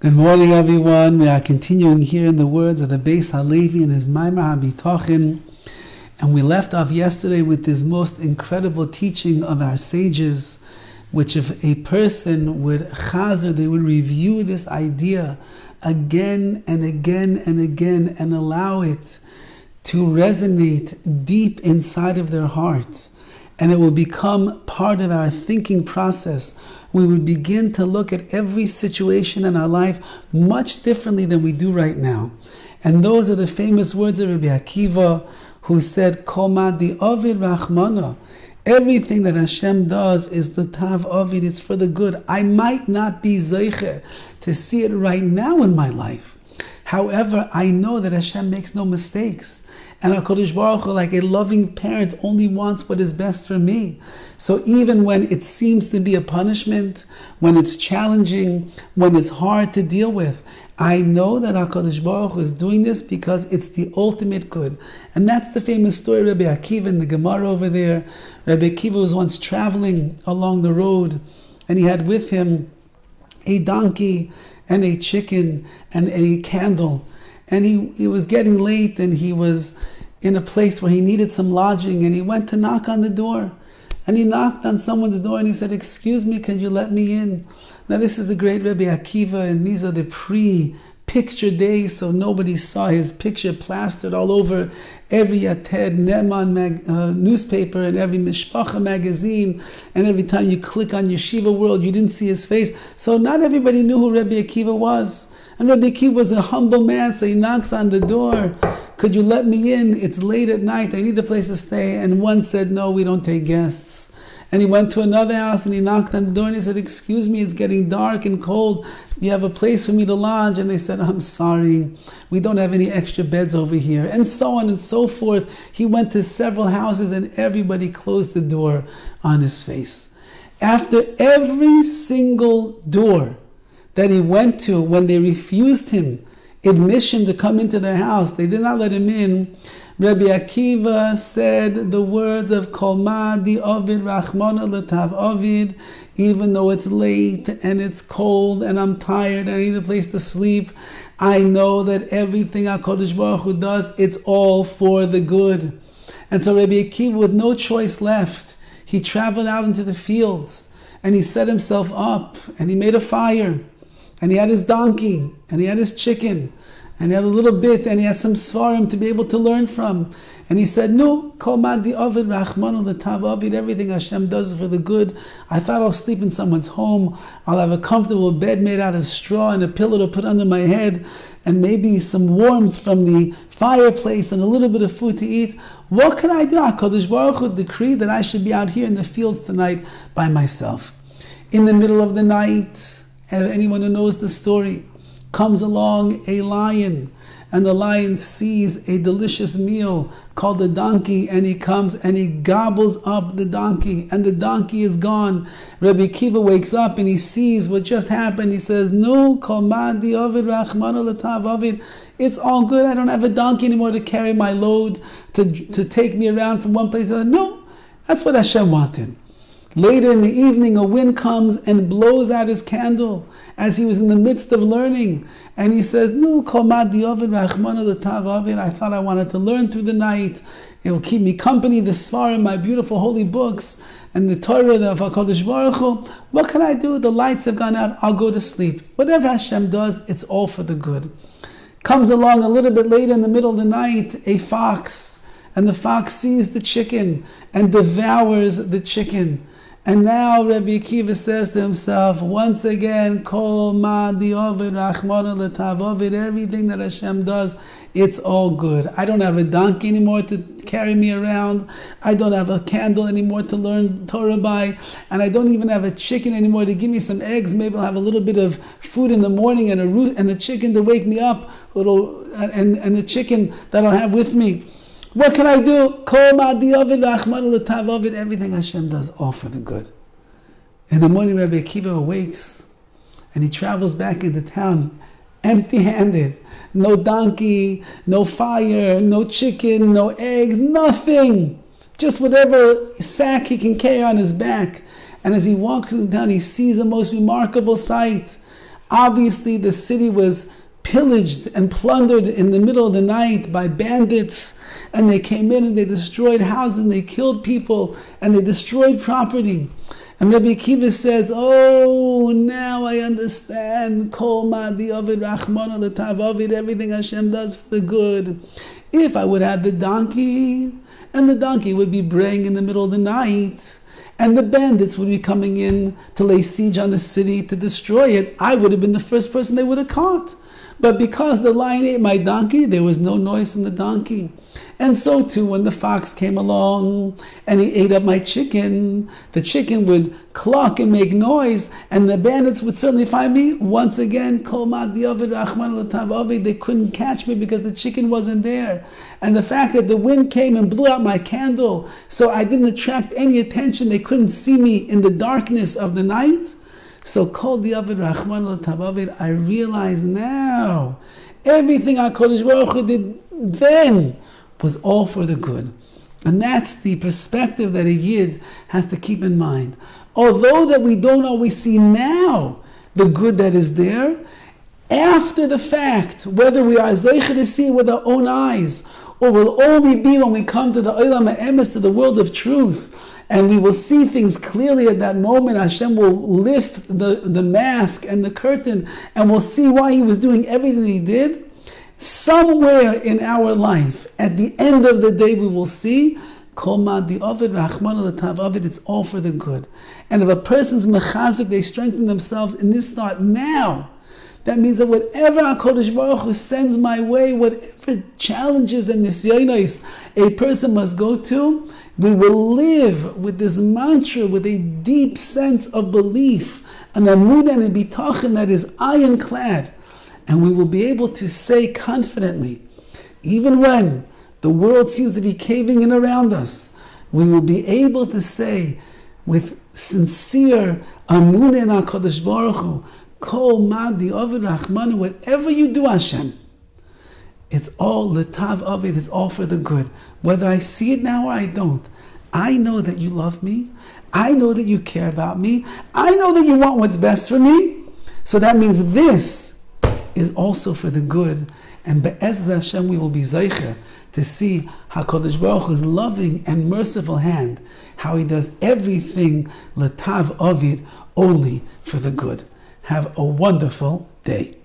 Good morning, everyone. We are continuing here in the words of the Beis Halevi and his Maimar Bitachon, and we left off yesterday with this most incredible teaching of our sages, which if a person would chazer, they would review this idea again and again and again and allow it to resonate deep inside of their heart, and it will become part of our thinking process. We would begin to look at every situation in our life much differently than we do right now. And those are the famous words of Rabbi Akiva, who said, Kol ma di Ovid rachmana. Everything that Hashem does is the tav Ovid, it's for the good. I might not be zeicher to see it right now in my life. However, I know that Hashem makes no mistakes. And HaKadosh Baruch Hu, like a loving parent, only wants what is best for me. So even when it seems to be a punishment, when it's challenging, when it's hard to deal with, I know that HaKadosh Baruch Hu is doing this because it's the ultimate good. And that's the famous story of Rabbi Akiva in the Gemara over there. Rabbi Akiva was once traveling along the road, and he had with him a donkey and a chicken and a candle. And he was getting late, and he was in a place where he needed some lodging, and he went to knock on the door. And he knocked on someone's door and he said, "Excuse me, can you let me in?" Now this is the great Rabbi Akiva, and these are the pre-picture days, so nobody saw his picture plastered all over every Yated Ne'eman newspaper and every Mishpacha magazine, and every time you click on Yeshiva World, you didn't see his face. So not everybody knew who Rabbi Akiva was. And Rabbi Akiva was a humble man, so he knocks on the door. "Could you let me in? It's late at night. I need a place to stay." And one said, "No, we don't take guests." And he went to another house and he knocked on the door and he said, "Excuse me, it's getting dark and cold. Do you have a place for me to lodge?" And they said, "I'm sorry, we don't have any extra beds over here." And so on and so forth. He went to several houses and everybody closed the door on his face. After every single door that he went to, when they refused him admission to come into their house, they did not let him in, Rabbi Akiva said the words of Kol ma di Ovid rachmana l'tav Ovid. Even though it's late and it's cold and I'm tired and I need a place to sleep, I know that everything HaKadosh Baruch Hu does, it's all for the good. And so Rabbi Akiva, with no choice left, he traveled out into the fields and he set himself up and he made a fire. And he had his donkey, and he had his chicken, and he had a little bit, and he had some svarim to be able to learn from. And he said, "No, Kol ma di Ovid rachmana l'tav Ovid. Everything Hashem does is for the good. I thought I'll sleep in someone's home. I'll have a comfortable bed made out of straw and a pillow to put under my head, and maybe some warmth from the fireplace and a little bit of food to eat. What can I do? HaKadosh Baruch Hu decreed that I should be out here in the fields tonight by myself." In the middle of the night, anyone who knows the story, comes along a lion, and the lion sees a delicious meal called the donkey, and he comes and he gobbles up the donkey, and the donkey is gone. Rabbi Akiva wakes up and he sees what just happened. He says, "No, Kol ma di Ovid rachmana l'tav Ovid. It's all good. I don't have a donkey anymore to carry my load, to take me around from one place to another." No, that's what Hashem wanted. Later in the evening, a wind comes and blows out his candle as he was in the midst of learning. And he says, "No, Kol ma di Ovid rachmana l'tav Ovid. I thought I wanted to learn through the night. It will keep me company, the svarim, my beautiful holy books, and the Torah of HaKadosh Baruch Hu. What can I do? The lights have gone out. I'll go to sleep." Whatever Hashem does, it's all for the good. Comes along a little bit later in the middle of the night, a fox. And the fox sees the chicken and devours the chicken. And now Rabbi Akiva says to himself, once again, Kol ma di Ovid rachmana l'tav Ovid. Everything that Hashem does, it's all good. I don't have a donkey anymore to carry me around. I don't have a candle anymore to learn Torah by. And I don't even have a chicken anymore to give me some eggs. Maybe I'll have a little bit of food in the morning and a chicken to wake me up, and the chicken that I'll have with me. What can I do? Kol ma di Ovid rachmana l'tav Ovid. Everything Hashem does, all for the good. In the morning, Rabbi Akiva awakes and he travels back into town empty-handed. No donkey, no fire, no chicken, no eggs, nothing. Just whatever sack he can carry on his back. And as he walks into town, he sees a most remarkable sight. Obviously, the city was pillaged and plundered in the middle of the night by bandits, and they came in and they destroyed houses and they killed people and they destroyed property. And Rabbi Akiva says, oh, now I understand, Kol Ma'adi Ovid Rachmana L'Tav Ovid, everything Hashem does for the good. If I would have the donkey, and the donkey would be braying in the middle of the night, and the bandits would be coming in to lay siege on the city to destroy it, I would have been the first person they would have caught. But because the lion ate my donkey, there was no noise from the donkey. And so too, when the fox came along and he ate up my chicken, the chicken would cluck and make noise, and the bandits would certainly find me. Once again, they couldn't catch me because the chicken wasn't there. And the fact that the wind came and blew out my candle, so I didn't attract any attention, they couldn't see me in the darkness of the night. So called the Avid Rahman al-Tabavid, I realize now everything HaKadosh Baruch Hu did then was all for the good. And that's the perspective that a Yid has to keep in mind. Although that we don't always see now the good that is there, after the fact, whether we are zeicher to see with our own eyes, or will only be when we come to the Olam HaEmes, to the world of truth, and we will see things clearly at that moment. Hashem will lift the mask and the curtain, and we'll see why He was doing everything He did. Somewhere in our life, at the end of the day, we will see, Kol Ma'adi Ovid Rachman L'Tav Ovid, it's all for the good. And if a person's mechazik, they strengthen themselves in this thought now, that means that whatever HaKadosh Baruch Hu sends my way, whatever challenges and nisyonos a person must go to, we will live with this mantra, with a deep sense of belief, an amunah and a bitachon that is ironclad. And we will be able to say confidently, even when the world seems to be caving in around us, we will be able to say with sincere amunah in HaKadosh Baruch Hu, Kol Ma'adi Ovid Rachmanu, whatever you do, Hashem, it's all L'Tav Ovid, it's all for the good. Whether I see it now or I don't, I know that you love me. I know that you care about me. I know that you want what's best for me. So that means this is also for the good. And Be'ez Hashem, we will be zeicher to see HaKadosh Baruch Hu's loving and merciful hand, how He does everything L'Tav Ovid, only for the good. Have a wonderful day.